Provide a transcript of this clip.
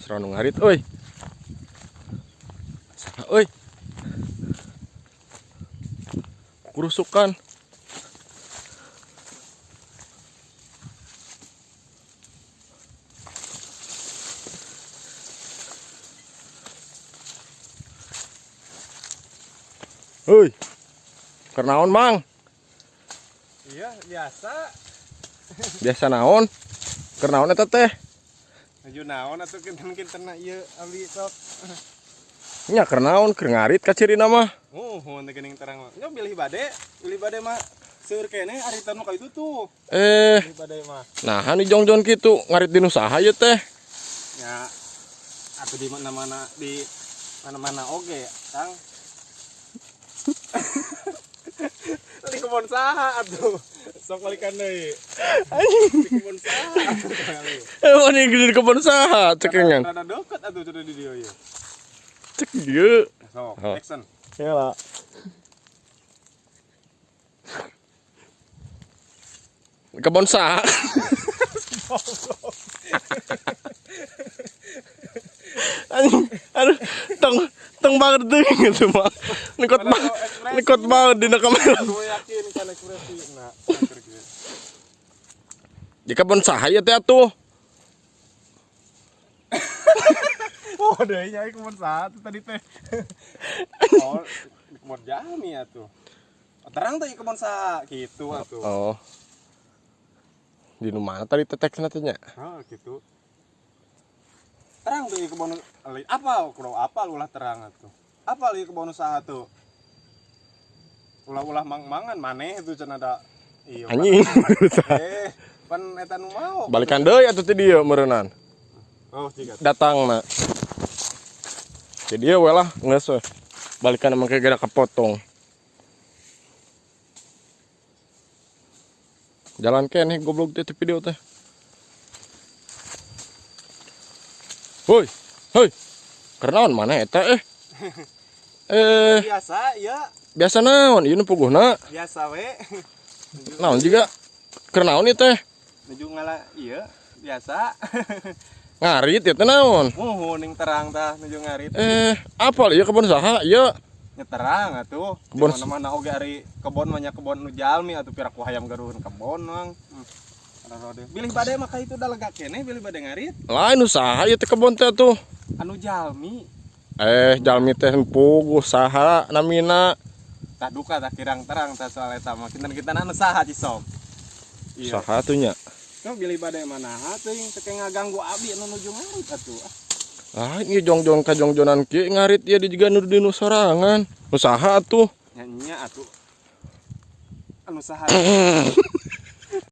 Seronok ngarit euy. Euy. Kurusukan. Hei, kernaon mang? Iya biasa. Biasa naon? Kernaon eta teh? Nuju naon atuh kinten-kinten ieu abdi sok. Nya kernaon keur ngarit ka cirina mah. Teu geuning terang mah. Nya bilih bade mah seueur keneh ari tanu ka itu tuh. Bilih bade mah. Nah anu jongjon kitu ngarit dinu saha ieu teh? Ya atuh di mana-mana oge, Kang. Di kebon saha atuh. Sok balikan deui. Di kebon saha atuh. Mana di kebun saha cekengan? Rada deket atuh cenah di dieu ieu. Cek dieu. Sok, Oh. action. Ya lah. Kebun saha? Aduh, tong banget tuh gitu mah. Nekot banget dina kamera. Gue yakin kan ekspresi nah. Di kebun saha ya teh atuh? Oh, deui nya kebon saha tuh tadi teh. Oh, di kebon jami atuh. Terang teh kebon saha gitu atuh. Oh. Di mana tadi teteksna teh nya? Oh, gitu. Terang tuh kebon apa kurang apa ulah terang atuh. Apa li kebon saha tuh? Ulah-ulah mangan maneh itu cenah da ieu. Anjing. Pan eta nu mau. Balikan deui atuh teh dieu meureunnan. Oh, jiga. Datangna. Jadi ya lah geus we. Balikan emang kayak gak kepotong. Jalan keneh goblok teh video teh. Woi, hoi. Kernaon mana eta Biasa ya, biasa naon ieu nu puguhna? biasa we. Naon juga kernaon ieu teh? Nuju ngala ieu biasa. Ngarit ieu teh naon? Ning terang tah nuju ngarit. Apal ieu kebun saha? Ieu Nyeterang atuh. Kebon- Di mana-mana oge ari kebon mah nya kebon nu jalmi atuh pira ku hayam garuhun kebon mang. Rode. Bilih bade mah ka itu da lega keneh bilih bade ngarit. lain usaha ieu teh kebun teh tuh. Anu jalmi. Jalmi teh puguh saha namina? Tak duka tak kirang terang tah soal eta mah. Kinten-kinten anu saha Cisom? Saha tuh nya? Kau bilih bade manaha teuing teu ngaganggu abi anu nuju ngarit atuh. Ini jongjon ka jongjonan kieu ngarit ieu di juga nu dinu sorangan. Usaha atuh. Nya atuh. Anu saha?